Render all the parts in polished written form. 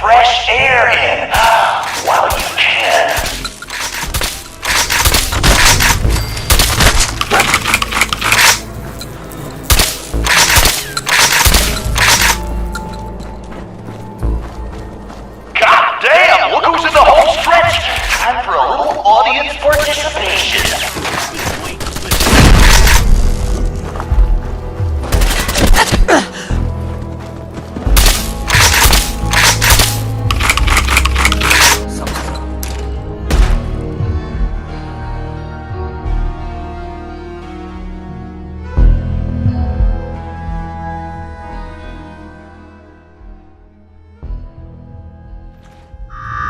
fresh air in while you can. God damn, look who's in the home stretch! Time for a little audience participation.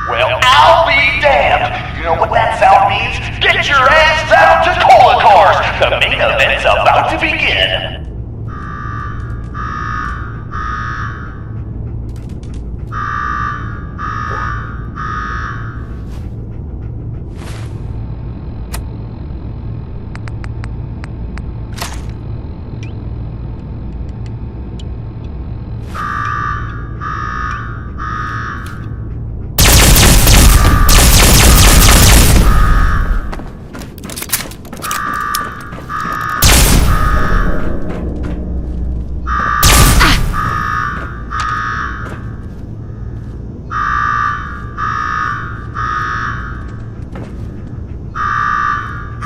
Well, I'll be damned! You know what that sound means? Get your ass down to Cola Cars! The main event's about to begin!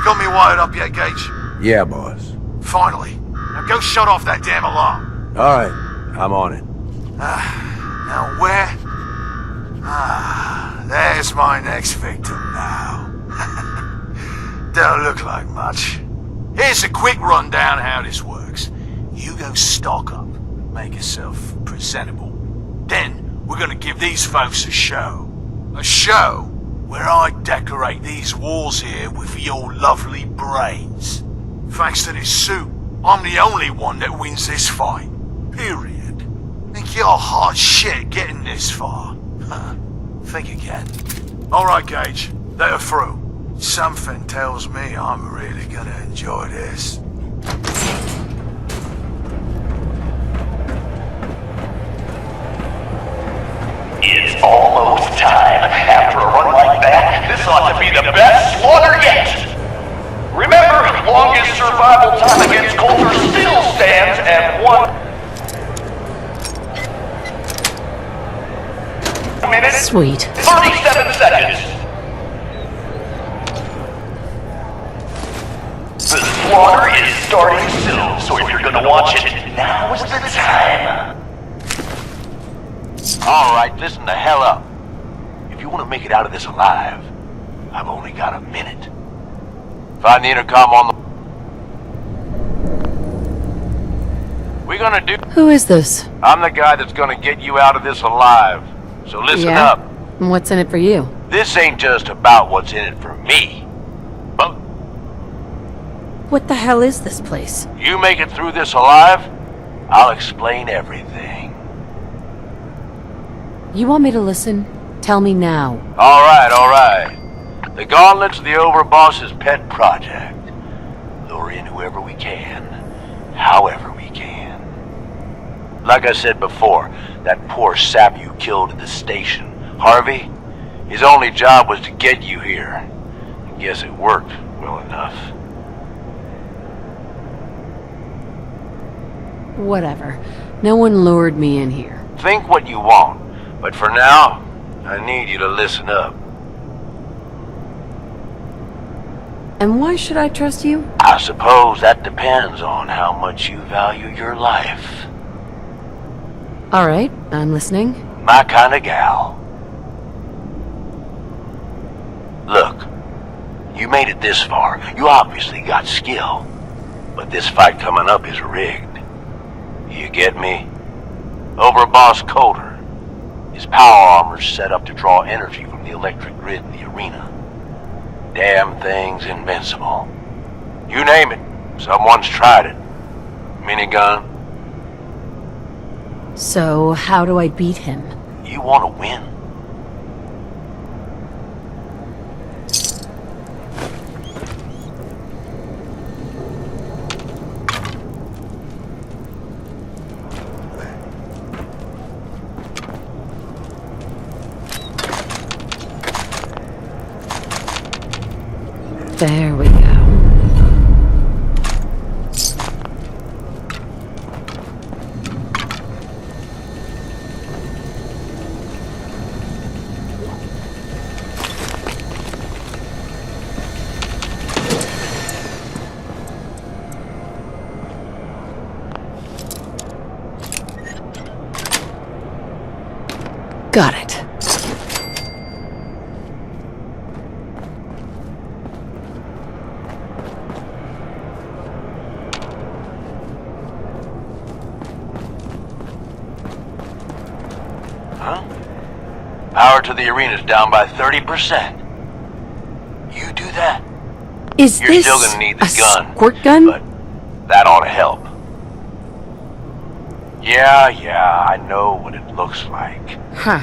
Got me wired up yet, Gage? Yeah, boss. Finally. Now go shut off that damn alarm. Alright, I'm on it. Now where? There's my next victim now. Don't look like much. Here's a quick rundown how this works. You go stock up, make yourself presentable. Then we're gonna give these folks a show. A show where I decorate these walls here with your lovely brains. Thanks to this suit, I'm the only one that wins this fight. Period. Think you're hot shit getting this far? Think again. Alright, Gage, let her through. Something tells me I'm really gonna enjoy this. It's almost time. After a run like that, this ought to be the best slaughter yet. Remember, longest survival time against Coulter still stands at 1 minute, Sweet. 37 seconds. The slaughter is starting soon, so if you're gonna watch it, now is the time. Alright, listen the hell up. If you want to make it out of this alive, I've only got a minute. Find the intercom on the... We're gonna do... Who is this? I'm the guy that's gonna get you out of this alive. So listen Yeah? up. And what's in it for you? This ain't just about what's in it for me. But What the hell is this place? you make it through this alive, I'll explain everything. You want me to listen? Tell me now. Alright. The Gauntlet's the Overboss's pet project. Lure in whoever we can, however we can. Like I said before, that poor sap you killed at the station, Harvey, his only job was to get you here. I guess it worked well enough. Whatever. No one lured me in here. Think what you want, but for now, I need you to listen up. And why should I trust you? I suppose that depends on how much you value your life. Alright, I'm listening. My kind of gal. Look, you made it this far. You obviously got skill. But this fight coming up is rigged. You get me? Overboss Coulter. His power armor's set up to draw energy from the electric grid in the arena. Damn thing's invincible. You name it, someone's tried it. Minigun. So, how do I beat him? You want to win? There we go. Got it. Huh? Power to the arena's down by 30%. You do that? Is You're this still gonna need the a gun. squirt gun? But that ought to help. Yeah, I know what it looks like. Huh.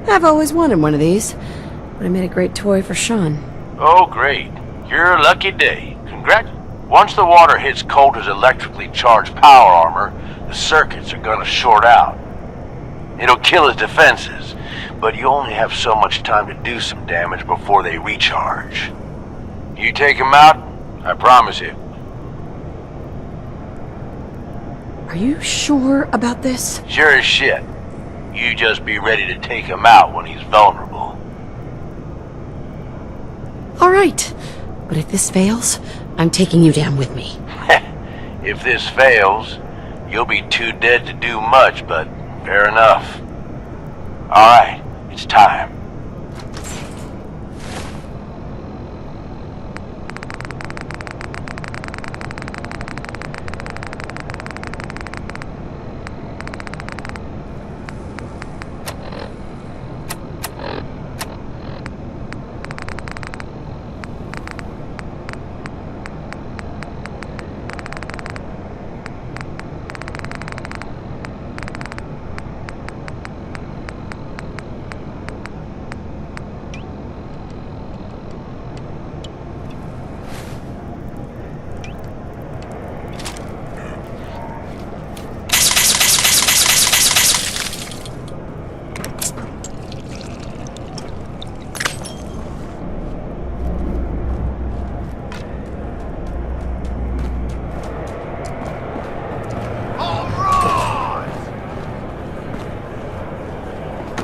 I've always wanted one of these. Would have made a great toy for Sean. Oh, great. Your lucky day. Congrats. Once the water hits Coulter's electrically charged power armor, the circuits are gonna short out. It'll kill his defenses, but you only have so much time to do some damage before they recharge. You take him out, I promise you. Are you sure about this? Sure as shit. You just be ready to take him out when he's vulnerable. All right. But if this fails, I'm taking you down with me. If this fails, you'll be too dead to do much, but fair enough. Alright, it's time.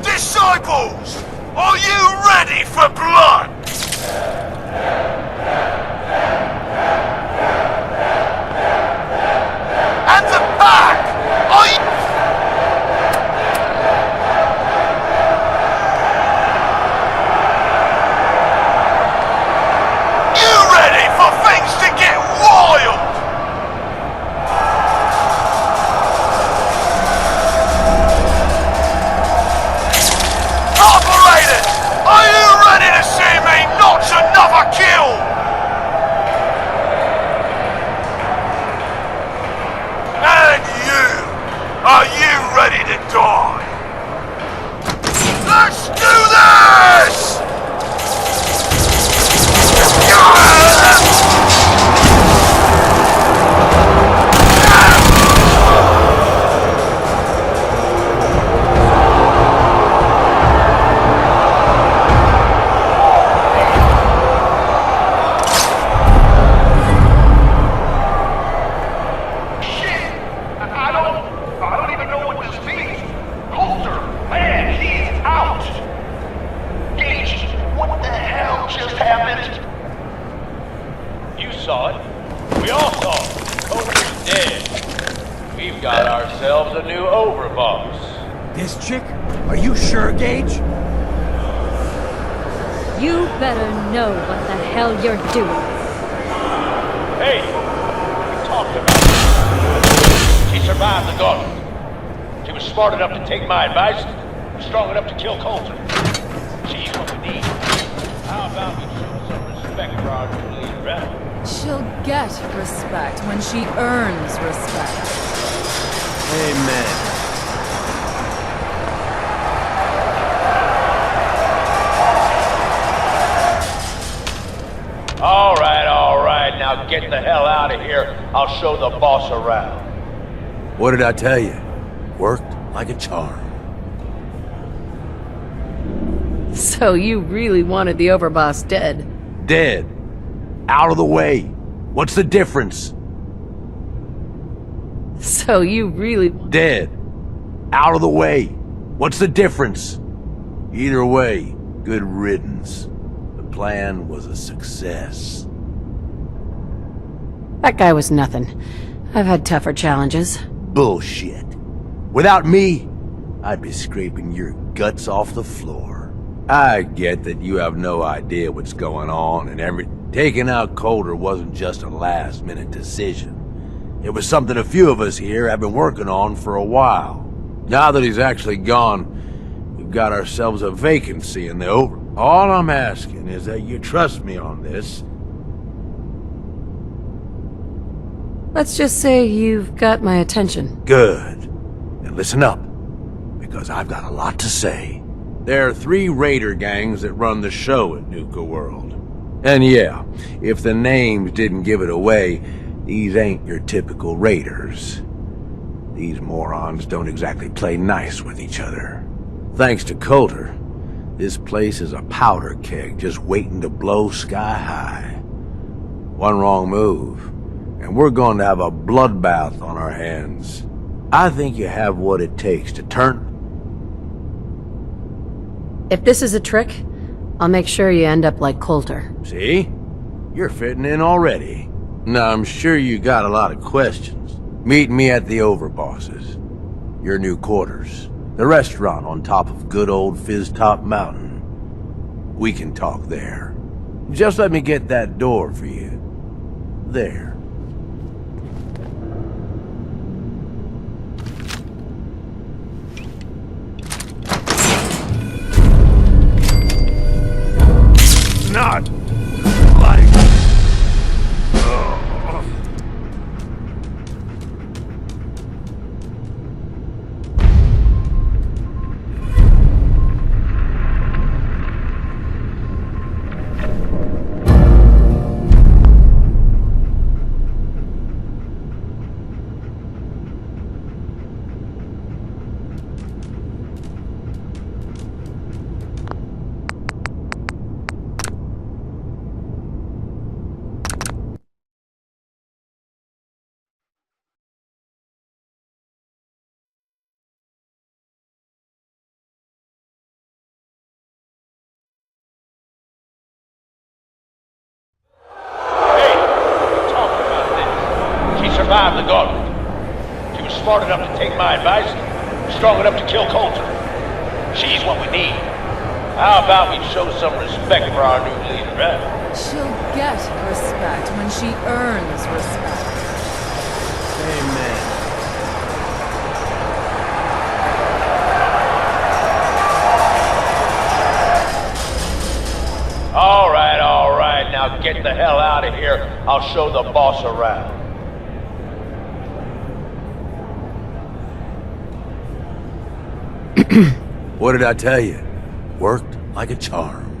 Disciples! Are you ready for blood? And the pack! Are you... You ready for things to get wild? Operators! Are you ready to see me notch another kill? And you! Are you ready to die? Let's do this! I don't even know what this means. Coulter, man, he's out. Gage, what the hell just happened? You saw it. We all saw it. Coulter's dead. We've got ourselves a new overboss. This chick? Are you sure, Gage? You better know what the hell you're doing. Hey, we talked about it. She survived the gauntlet. She was smart enough to take my advice, strong enough to kill Coulter. She's what we need. How about we show some respect for our new leader, right? She'll get respect when she earns respect. Amen. All right, now get the hell out of here. I'll show the boss around. What did I tell you? Worked like a charm. So you really wanted the overboss dead? Dead. Out of the way. What's the difference? So you really... Dead. Out of the way. What's the difference? Either way, good riddance. The plan was a success. That guy was nothing. I've had tougher challenges. Bullshit. Without me, I'd be scraping your guts off the floor. I get that you have no idea what's going on and taking out Coulter wasn't just a last-minute decision. It was something a few of us here have been working on for a while. Now that he's actually gone, we've got ourselves a vacancy in the over. All I'm asking is that you trust me on this. Let's just say you've got my attention. Good. Then listen up, because I've got a lot to say. There are 3 raider gangs that run the show at Nuka World. And yeah, if the names didn't give it away, these ain't your typical raiders. These morons don't exactly play nice with each other. Thanks to Coulter, this place is a powder keg just waiting to blow sky high. One wrong move, and we're going to have a bloodbath on our hands. I think you have what it takes to turn... If this is a trick, I'll make sure you end up like Coulter. See? You're fitting in already. Now, I'm sure you got a lot of questions. Meet me at the Overboss's. Your new quarters. The restaurant on top of good old Fizztop Mountain. We can talk there. Just let me get that door for you. There. Not like... Survived the gauntlet. She was smart enough to take my advice, strong enough to kill Coulter. She's what we need. How about we show some respect for our new leader, right? She'll get respect when she earns respect. Amen. All right. Now get the hell out of here. I'll show the boss around. What did I tell you? Worked like a charm.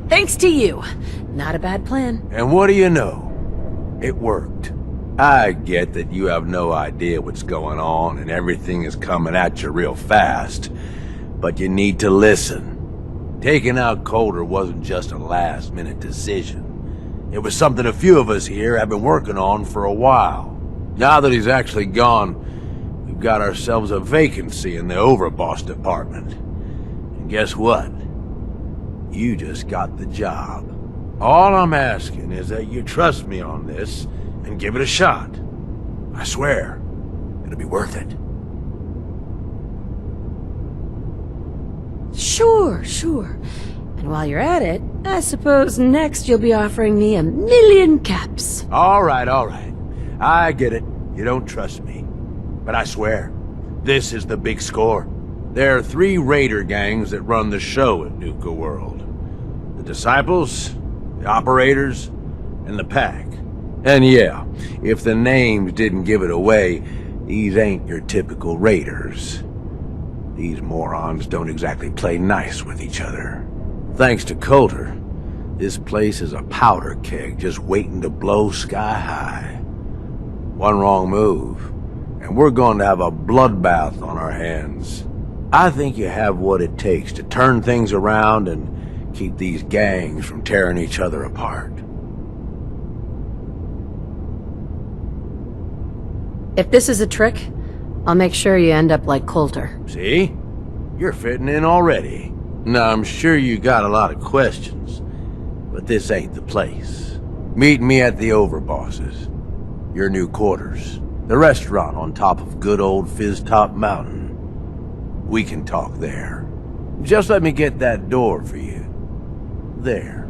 Thanks to you. Not a bad plan. And what do you know? It worked. I get that you have no idea what's going on and everything is coming at you real fast, but you need to listen. Taking out Coulter wasn't just a last-minute decision. It was something a few of us here have been working on for a while. Now that he's actually gone, we've got ourselves a vacancy in the Overboss department. And guess what? You just got the job. All I'm asking is that you trust me on this and give it a shot. I swear, it'll be worth it. Sure. And while you're at it, I suppose next you'll be offering me 1,000,000 caps. All right. I get it. You don't trust me. But I swear, this is the big score. There are 3 raider gangs that run the show at Nuka World. The Disciples, the Operators, and the Pack. And yeah, if the names didn't give it away, these ain't your typical raiders. These morons don't exactly play nice with each other. Thanks to Coulter, this place is a powder keg just waiting to blow sky high. One wrong move, and we're going to have a bloodbath on our hands. I think you have what it takes to turn things around and keep these gangs from tearing each other apart. If this is a trick, I'll make sure you end up like Coulter. See? You're fitting in already. Now, I'm sure you got a lot of questions, but this ain't the place. Meet me at the Overboss's. Your new quarters. The restaurant on top of good old Fizztop Mountain. We can talk there. Just let me get that door for you. There.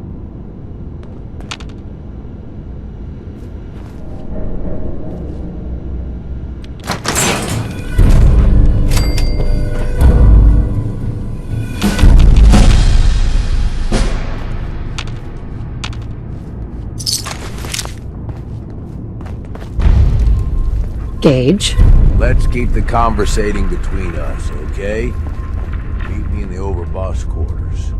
Gage? Let's keep the conversating between us, okay? Meet me in the Overboss quarters.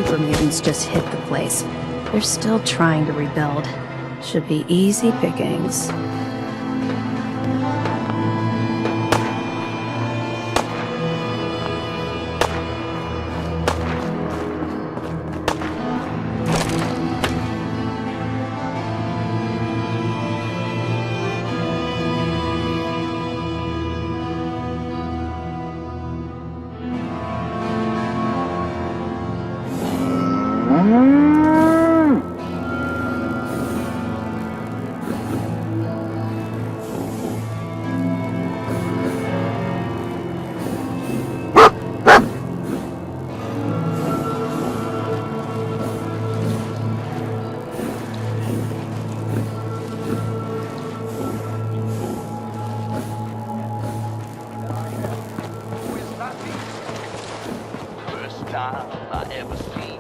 super mutants just hit the place. They're still trying to rebuild. Should be easy pickings. First time I ever seen you.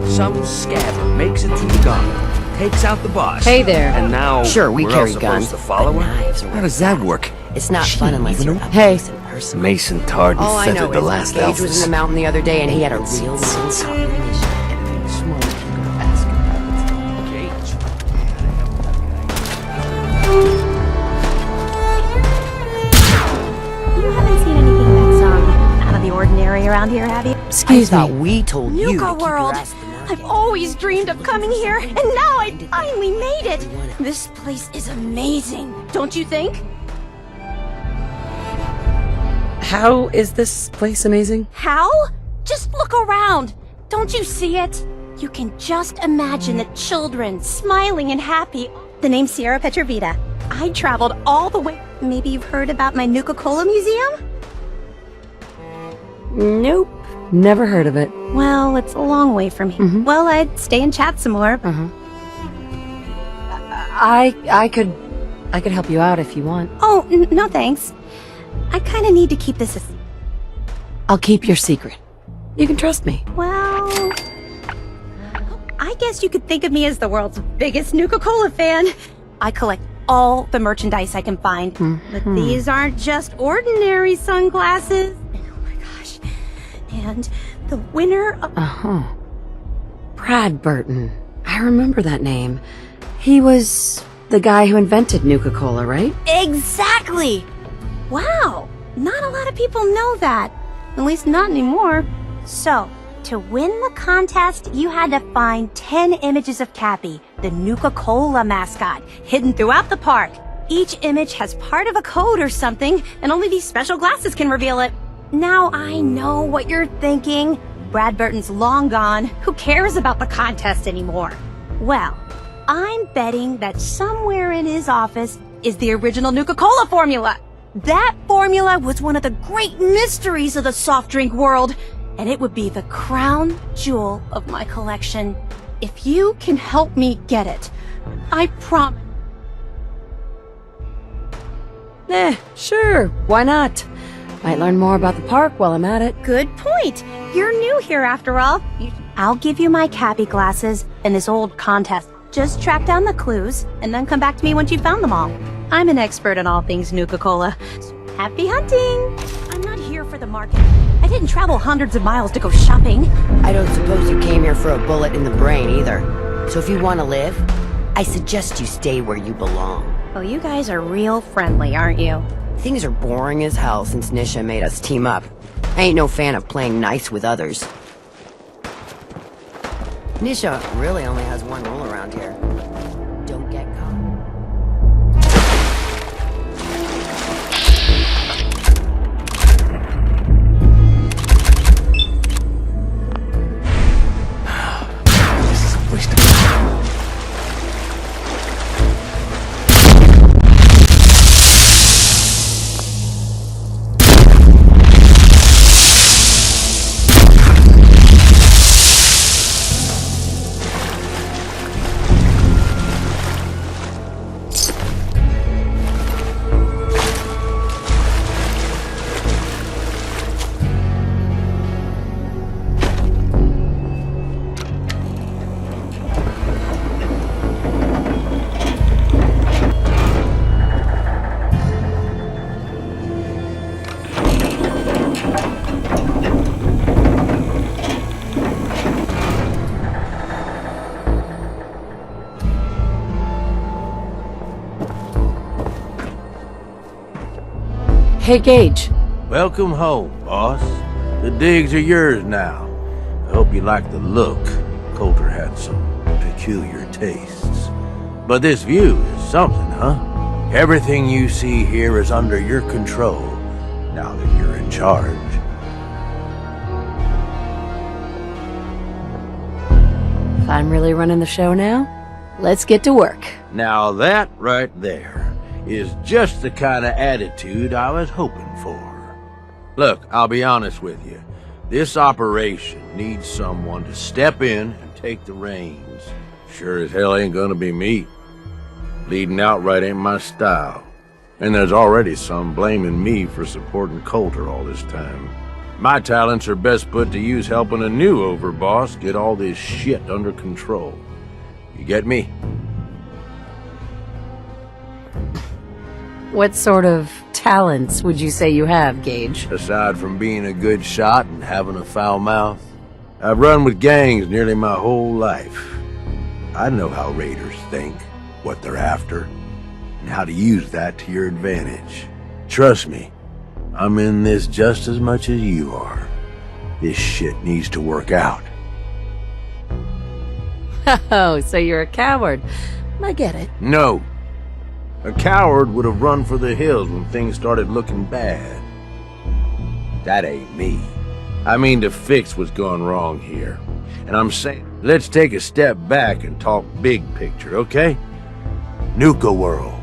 Some scabber makes it to the garden, takes out the boss. Hey there. And now Sure, we we're carry all guns, supposed to follow but her? knives are How does that work? It's not fun unless you're up Hey. close and personal. Mason tarred and All I know feathered the is last Gage was in Alphas. the mountain the other day and he had a real non-stop mission. Smoke, basketball. Gage. You haven't seen anything that's, out of the ordinary around here, have you? Excuse me. We told you to Nuka keep your World! ass to the market. I've always dreamed of coming here, and now I finally made it! This place is amazing, don't you think? How is this place amazing? How? Just look around! Don't you see it? You can just imagine the children smiling and happy. The name's Sierra Petrovita. I traveled all the way. Maybe you've heard about my Nuka-Cola Museum? Nope. Never heard of it. Well, it's a long way from here. Well, I'd stay and chat some more. I could help you out if you want. Oh, no thanks. I kind of need to keep this a... I'll keep your secret. You can trust me. Well... I guess you could think of me as the world's biggest Nuka-Cola fan. I collect all the merchandise I can find. But these aren't just ordinary sunglasses. Oh my gosh. And the winner of... Brad Burton. I remember that name. He was the guy who invented Nuka-Cola, right? Exactly! Wow! Not a lot of people know that. At least not anymore. So, to win the contest, you had to find 10 images of Cappy, the Nuka-Cola mascot, hidden throughout the park. Each image has part of a code or something, and only these special glasses can reveal it. Now I know what you're thinking. Brad Burton's long gone. Who cares about the contest anymore? Well, I'm betting that somewhere in his office is the original Nuka-Cola formula. That formula was one of the great mysteries of the soft drink world, and it would be the crown jewel of my collection. If you can help me get it, I promise. Sure. Why not? Might learn more about the park while I'm at it. Good point. You're new here after all. I'll give you my Cappy glasses and this old contest. Just track down the clues and then come back to me once you've found them all. I'm an expert in all things Nuka-Cola. So happy hunting! I'm not here for the market. I didn't travel hundreds of miles to go shopping. I don't suppose you came here for a bullet in the brain either. So if you want to live, I suggest you stay where you belong. Well, you guys are real friendly, aren't you? Things are boring as hell since Nisha made us team up. I ain't no fan of playing nice with others. Nisha really only has one rule around here. Don't get caught. Hey, Gage. Welcome home, boss. The digs are yours now. I hope you like the look. Coulter had some peculiar tastes. But this view is something, huh? Everything you see here is under your control, now that you're in charge. If I'm really running the show now, let's get to work. Now that right there is just the kind of attitude I was hoping for. Look, I'll be honest with you. This operation needs someone to step in and take the reins. Sure as hell ain't gonna be me. Leading outright ain't my style. And there's already some blaming me for supporting Coulter all this time. My talents are best put to use helping a new overboss get all this shit under control. You get me? What sort of talents would you say you have, Gage? Aside from being a good shot and having a foul mouth, I've run with gangs nearly my whole life. I know how raiders think, what they're after, and how to use that to your advantage. Trust me, I'm in this just as much as you are. This shit needs to work out. Oh, so you're a coward. I get it. No. A coward would have run for the hills when things started looking bad. That ain't me. I mean to fix what's gone wrong here. And I'm saying, let's take a step back and talk big picture, okay? Nuka World.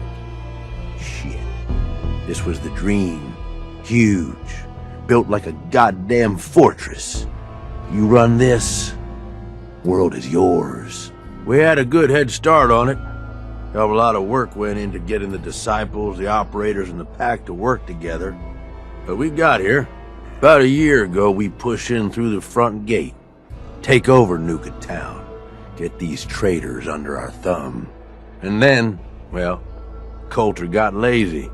Shit. This was the dream. Huge. Built like a goddamn fortress. You run this, world is yours. We had a good head start on it. A lot of work went into getting the disciples, the operators, and the pack to work together. But we got here. About a year ago, we pushed in through the front gate. Take over Nuka Town. Get these traitors under our thumb. And then, well, Coulter got lazy.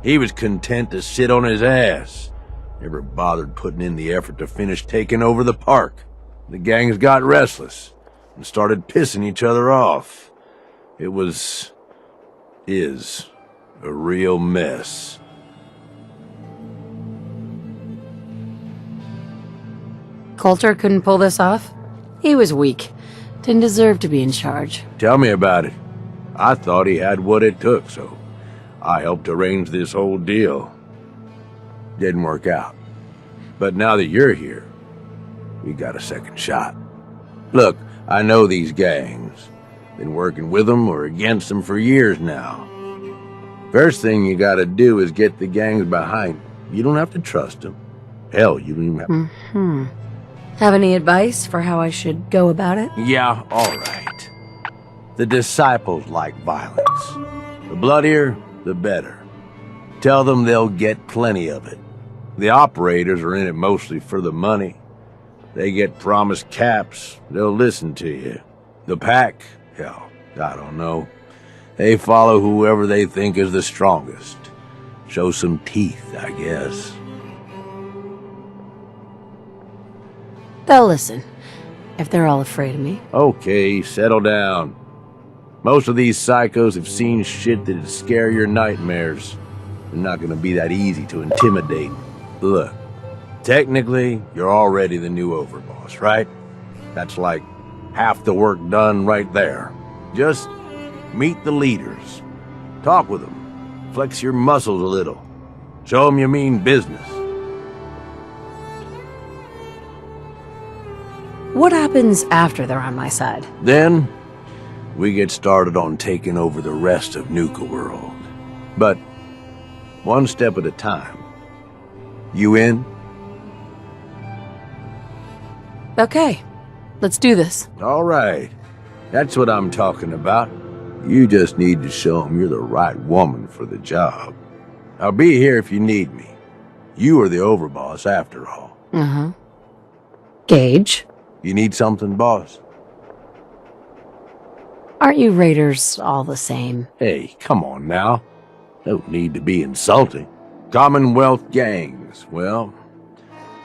He was content to sit on his ass. Never bothered putting in the effort to finish taking over the park. The gangs got restless and started pissing each other off. It is a real mess. Coulter couldn't pull this off? He was weak. Didn't deserve to be in charge. Tell me about it. I thought he had what it took, so I helped arrange this whole deal. Didn't work out. But now that you're here, we got a second shot. Look, I know these gangs. Been working with them or against them for years now. First thing you gotta do is get the gangs behind you. You don't have to trust them. Hell, you don't even have... Have any advice for how I should go about it? Yeah, all right. The disciples like violence. The bloodier, the better. Tell them they'll get plenty of it. The operators are in it mostly for the money. They get promised caps, they'll listen to you. The pack, hell, I don't know. They follow whoever they think is the strongest. Show some teeth, I guess. They'll listen, if they're all afraid of me. Okay, settle down. Most of these psychos have seen shit that'd scare your nightmares. They're not gonna be that easy to intimidate. Look, technically, you're already the new overboss, right? That's like half the work done right there. Just meet the leaders. Talk with them. Flex your muscles a little. Show them you mean business. What happens after they're on my side? Then, we get started on taking over the rest of Nuka World. But, one step at a time. You in? Okay, let's do this. All right. That's what I'm talking about. You just need to show them you're the right woman for the job. I'll be here if you need me. You are the overboss after all. Uh-huh. Gage? You need something, boss? Aren't you raiders all the same? Hey, come on now. No need to be insulting. Commonwealth gangs, well,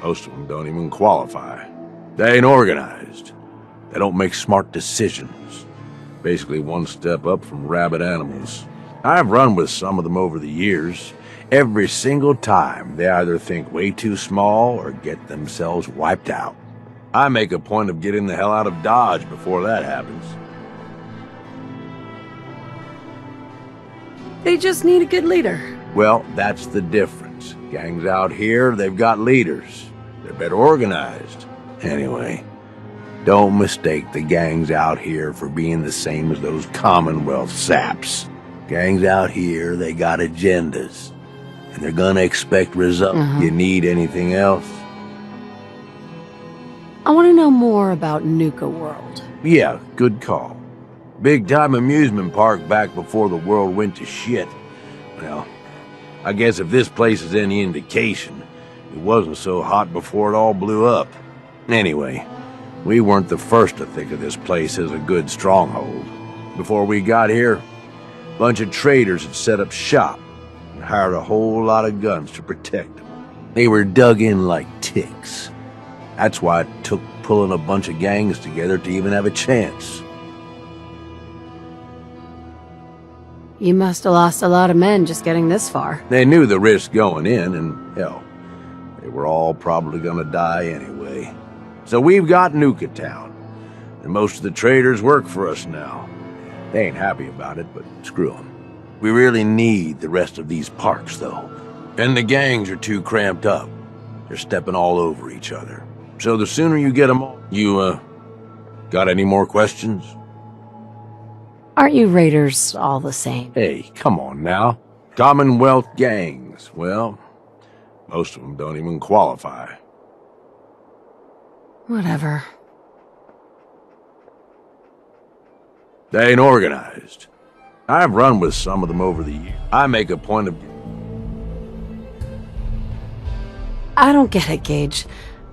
most of them don't even qualify. They ain't organized. They don't make smart decisions. Basically one step up from rabid animals. I've run with some of them over the years. Every single time, they either think way too small or get themselves wiped out. I make a point of getting the hell out of Dodge before that happens. They just need a good leader. Well, that's the difference. Gangs out here, they've got leaders. They're better organized. Anyway, don't mistake the gangs out here for being the same as those Commonwealth saps. Gangs out here, they got agendas. And they're gonna expect results. You need anything else? I want to know more about Nuka World. Yeah, good call. Big-time amusement park back before the world went to shit. Well, I guess if this place is any indication, It wasn't so hot before it all blew up. Anyway, we weren't the first to think of this place as a good stronghold. Before we got here, a bunch of traders had set up shop and hired a whole lot of guns to protect them. They were dug in like ticks. That's why it took pulling a bunch of gangs together to even have a chance. You must have lost a lot of men just getting this far. They knew the risk going in, and hell, they were all probably gonna die anyway. So we've got Nuka Town, and most of the traders work for us now. They ain't happy about it, but screw them. We really need the rest of these parks, though. And the gangs are too cramped up. They're stepping all over each other. So the sooner you get them all... You, got any more questions? Aren't you raiders all the same? Hey, come on now. Commonwealth gangs. Well, most of them don't even qualify. Whatever. They ain't organized. I've run with some of them over the years. I make a point of... I don't get it, Gage.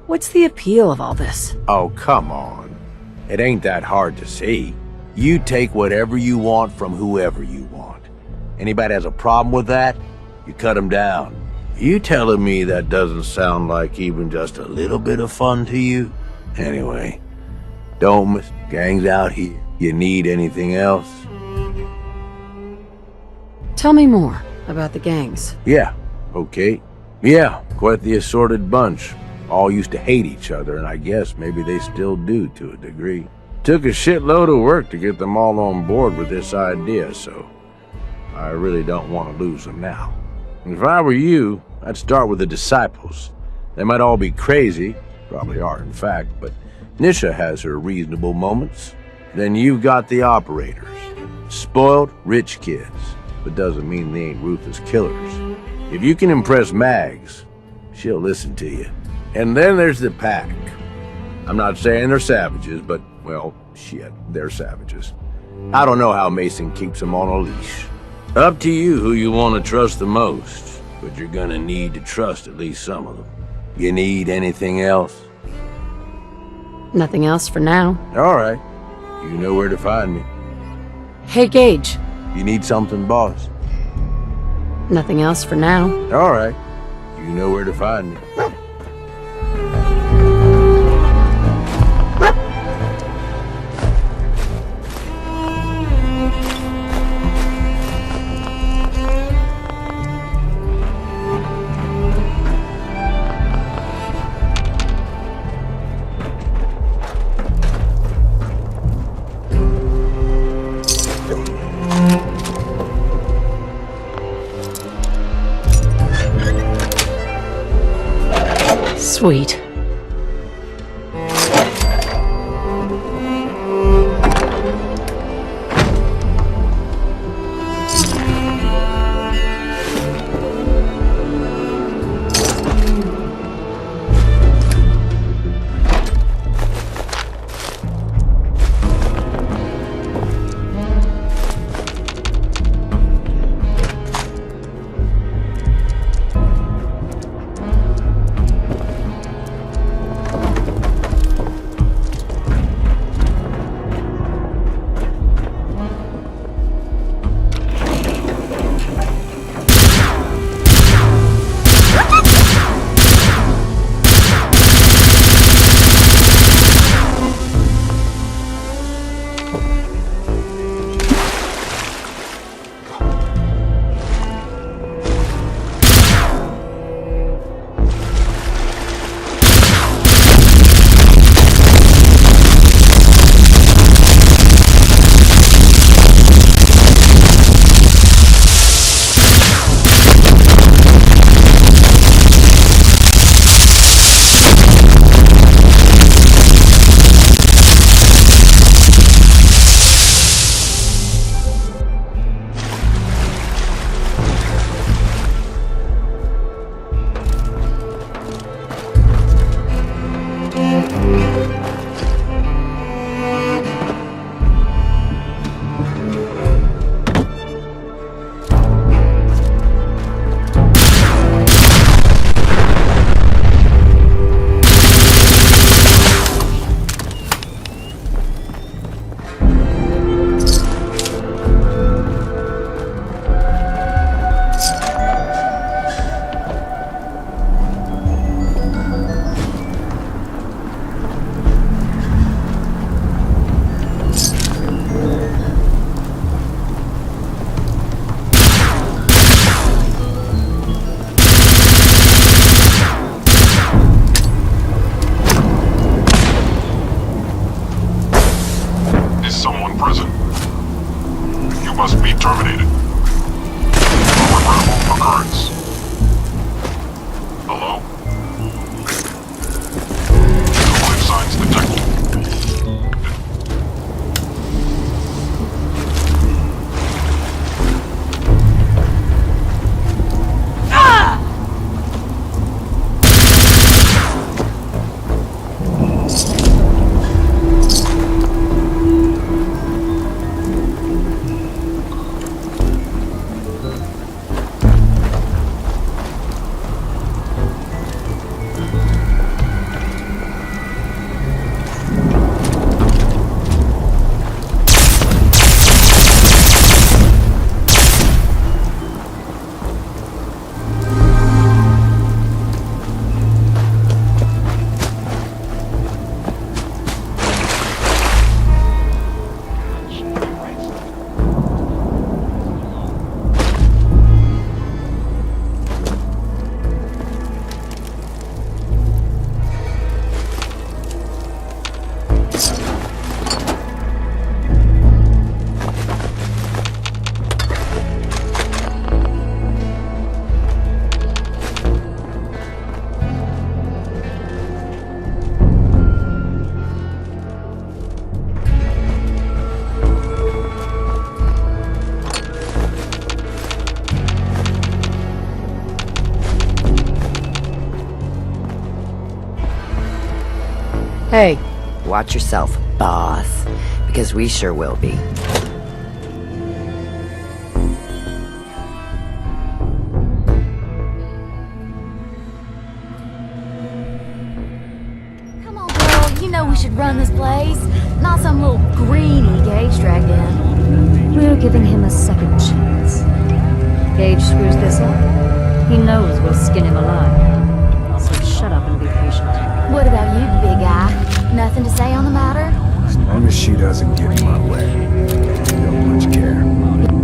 What's the appeal of all this? Oh, come on. It ain't that hard to see. You take whatever you want from whoever you want. Anybody has a problem with that, you cut them down. You telling me that doesn't sound like even just a little bit of fun to you? Anyway, don't miss gangs out here. You need anything else? Tell me more about the gangs. Yeah, okay. Yeah, quite the assorted bunch. All used to hate each other, and I guess maybe they still do to a degree. Took a shitload of work to get them all on board with this idea, so I really don't want to lose them now. And if I were you, I'd start with the disciples. They might all be crazy, probably are in fact, but Nisha has her reasonable moments. Then you've got the operators. Spoiled, rich kids, but doesn't mean they ain't ruthless killers. If you can impress Mags, she'll listen to you. And then there's the pack. I'm not saying they're savages, but, well, shit, they're savages. I don't know how Mason keeps them on a leash. Up to you who you want to trust the most, but you're gonna need to trust at least some of them. You need anything else? Nothing else for now. All right. You know where to find me. Hey, Gage. You need something, boss? Nothing else for now. All right. You know where to find me. Sweet. Is someone present? You must be terminated. Irreparable occurrence. Hello? Life signs detected. Hey, watch yourself, boss. Because we sure will be. Come on, girl. You know we should run this place. Not some little greenie Gage dragged in. We're giving him a second chance. Gage screws this up. He knows we'll skin him alive. So shut up and be patient. What about you, big guy? Nothing to say on the matter? As long as she doesn't get in my way, I don't much care.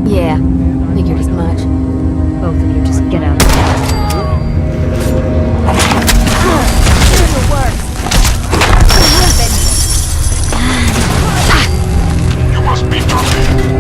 Yeah, figured as much. Both of you just get out of here. Here's the worst. You must be terminated.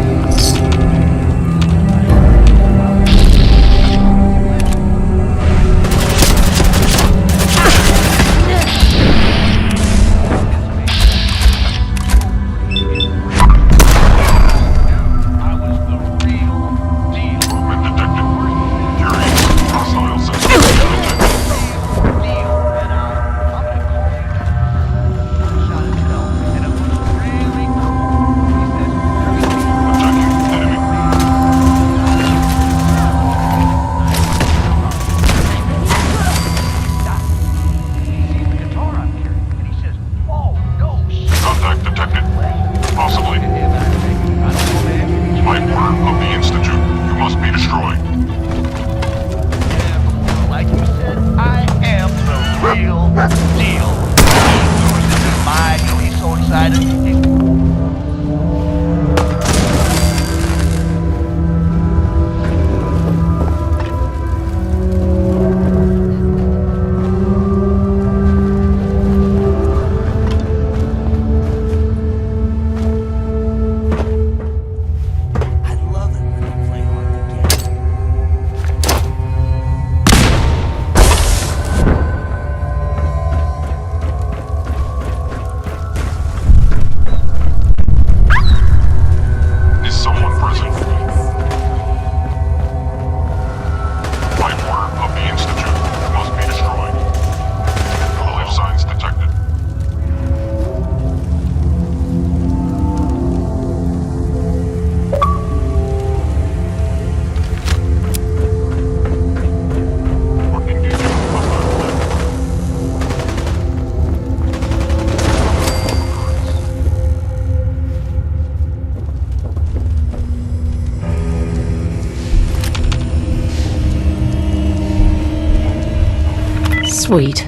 Sweet.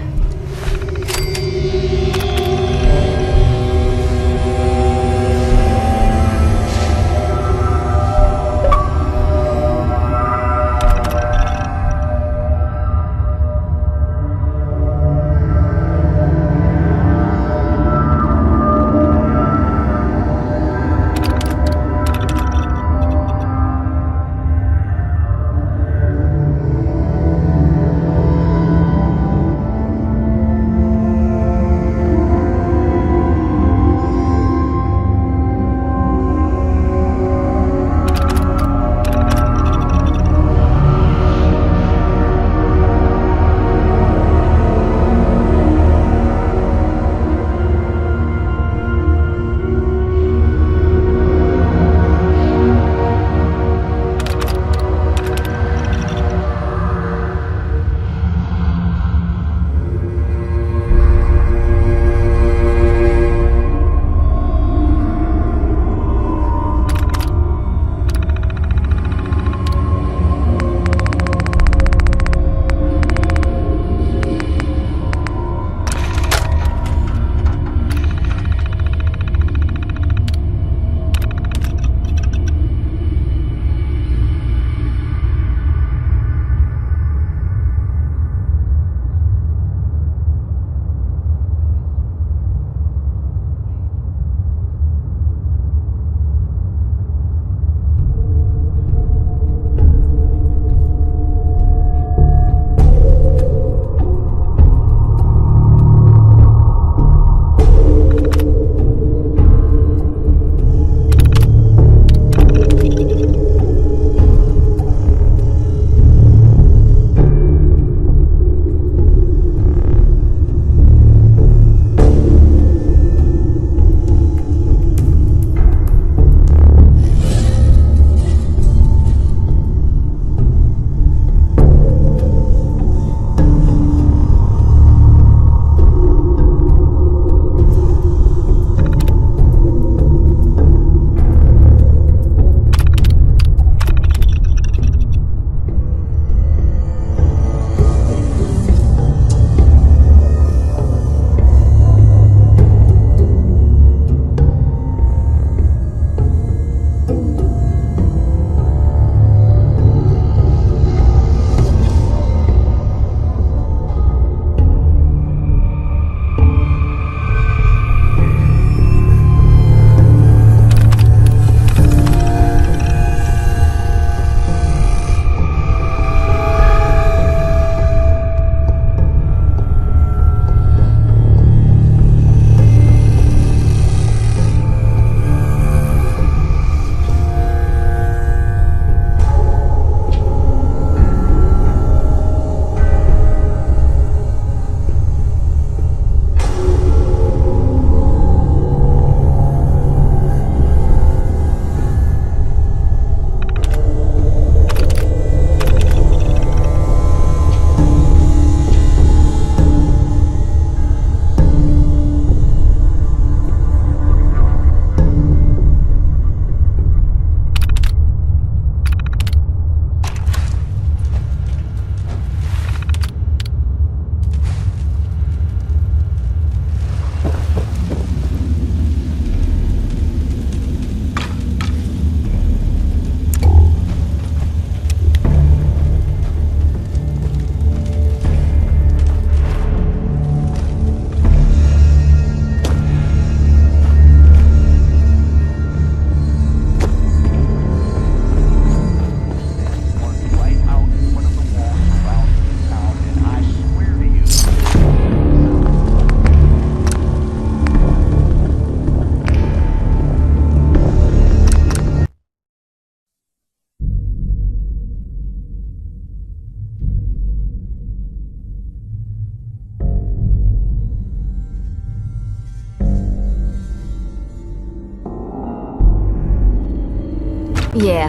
Yeah,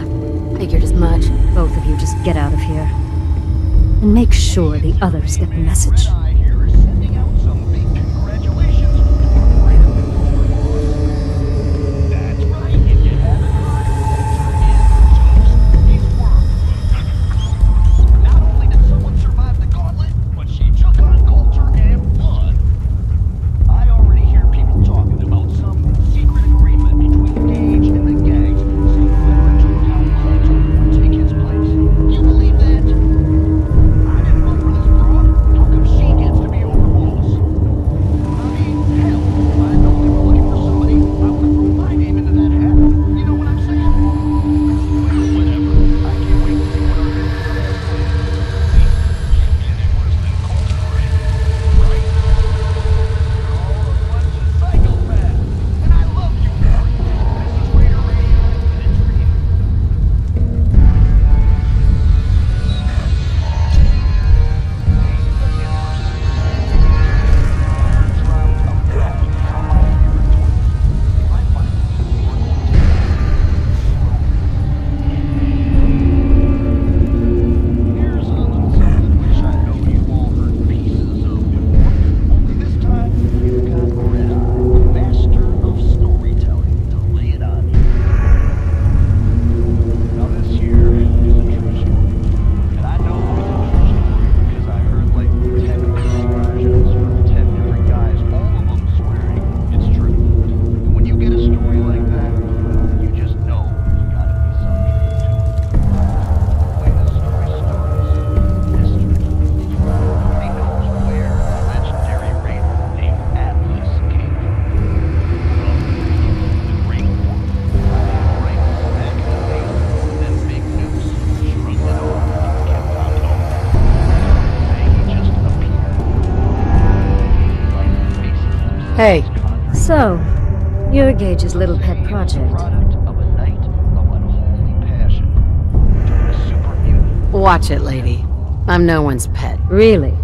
figured as much. Both of you just get out of here. And make sure the others get the message. Hey. So, you're Gage's little pet project. Watch it, lady. I'm no one's pet. Really?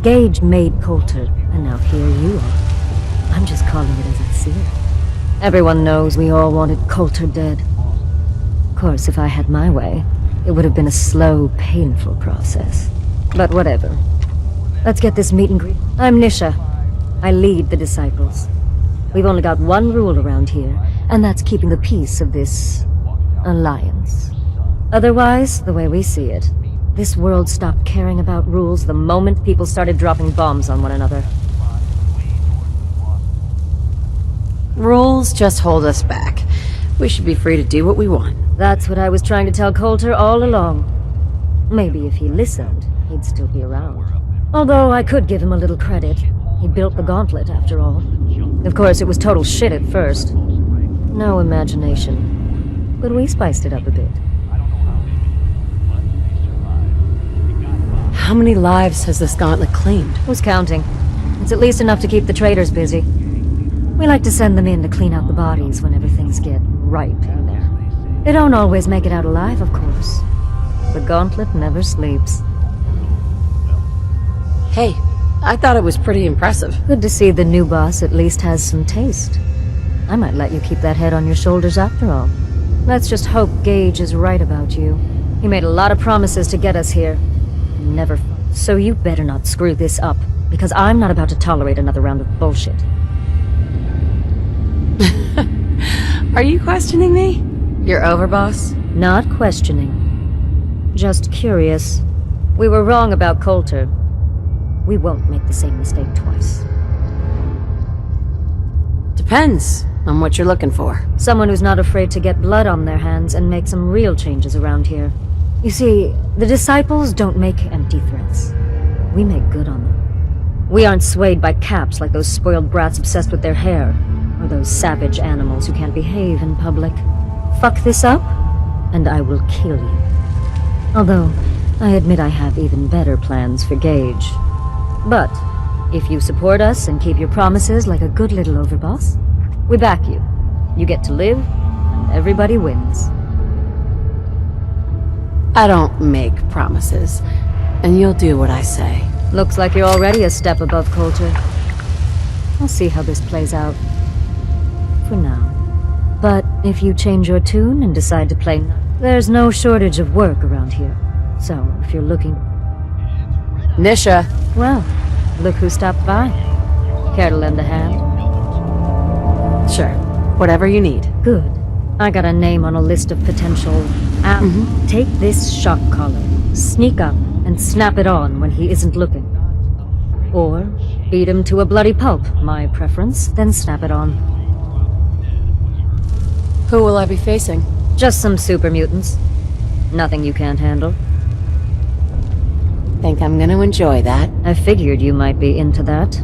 Gage made Coulter, and now here you are. I'm just calling it as I see it. Everyone knows we all wanted Coulter dead. Of course, if I had my way, it would have been a slow, painful process. But whatever. Let's get this meet and greet. I'm Nisha. I lead the Disciples. We've only got one rule around here, and that's keeping the peace of this alliance. Otherwise, the way we see it, this world stopped caring about rules the moment people started dropping bombs on one another. Rules just hold us back. We should be free to do what we want. That's what I was trying to tell Coulter all along. Maybe if he listened, he'd still be around. Although I could give him a little credit. He built the gauntlet, after all. Of course, it was total shit at first. No imagination. But we spiced it up a bit. How many lives has this gauntlet claimed? Who's counting? It's at least enough to keep the traders busy. We like to send them in to clean out the bodies whenever things get ripe in there. They don't always make it out alive, of course. The gauntlet never sleeps. Hey, I thought it was pretty impressive. Good to see the new boss at least has some taste. I might let you keep that head on your shoulders after all. Let's just hope Gage is right about you. He made a lot of promises to get us here. Never. So you better not screw this up, because I'm not about to tolerate another round of bullshit. Are you questioning me? You're overboss? Not questioning. Just curious. We were wrong about Coulter. We won't make the same mistake twice. Depends on what you're looking for. Someone who's not afraid to get blood on their hands and make some real changes around here. You see, the Disciples don't make empty threats. We make good on them. We aren't swayed by caps like those spoiled brats obsessed with their hair, or those savage animals who can't behave in public. Fuck this up, and I will kill you. Although, I admit I have even better plans for Gage. But, if you support us and keep your promises like a good little overboss, we back you. You get to live, and everybody wins. I don't make promises, and you'll do what I say. Looks like you're already a step above Coulter. I'll see how this plays out. For now. But if you change your tune and decide to play, there's no shortage of work around here. So, if you're looking... Nisha. Well, look who stopped by. Care to lend a hand? Sure. Whatever you need. Good. I got a name on a list of potential... Take this shock collar, sneak up, and snap it on when he isn't looking. Or beat him to a bloody pulp, my preference, then snap it on. Who will I be facing? Just some super mutants. Nothing you can't handle. Think I'm gonna enjoy that. I figured you might be into that.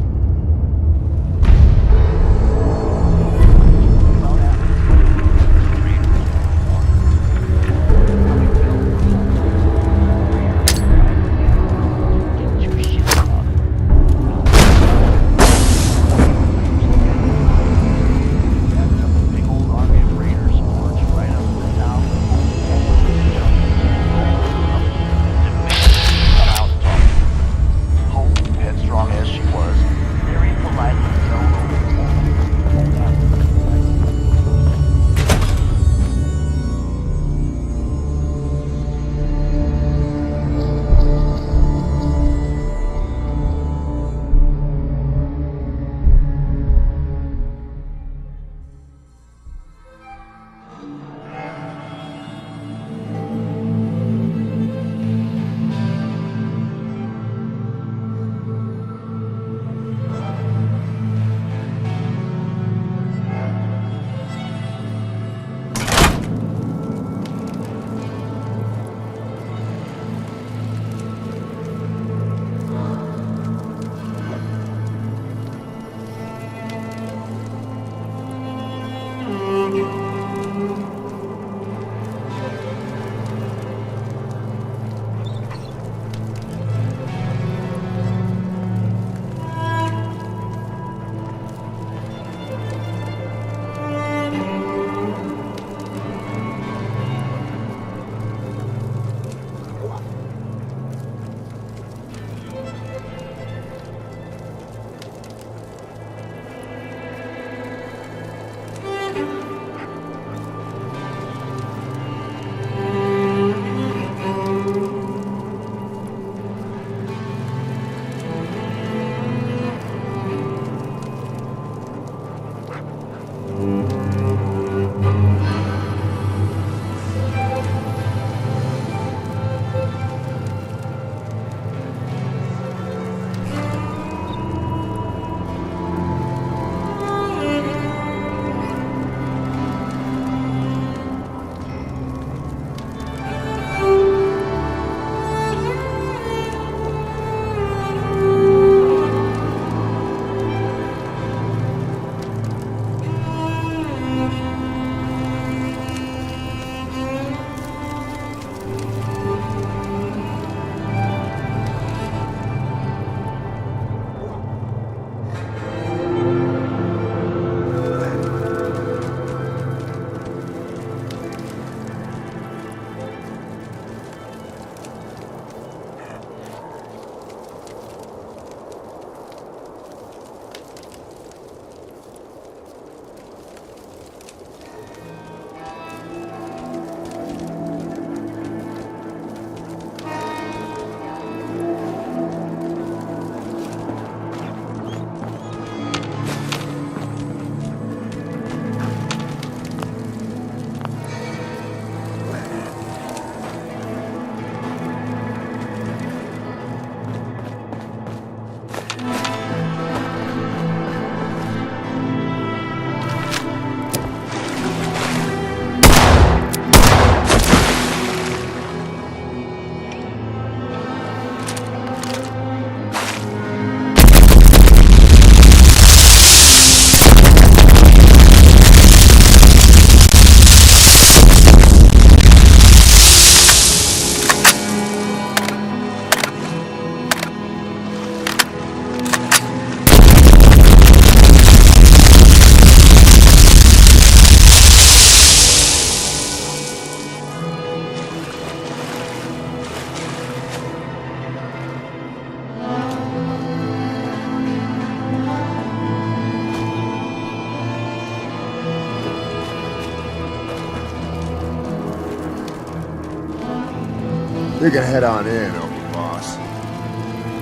You can head on in, Overboss.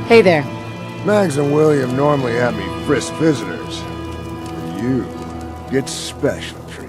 Hey there. Mags and William normally have me frisk visitors. But you get special treatment.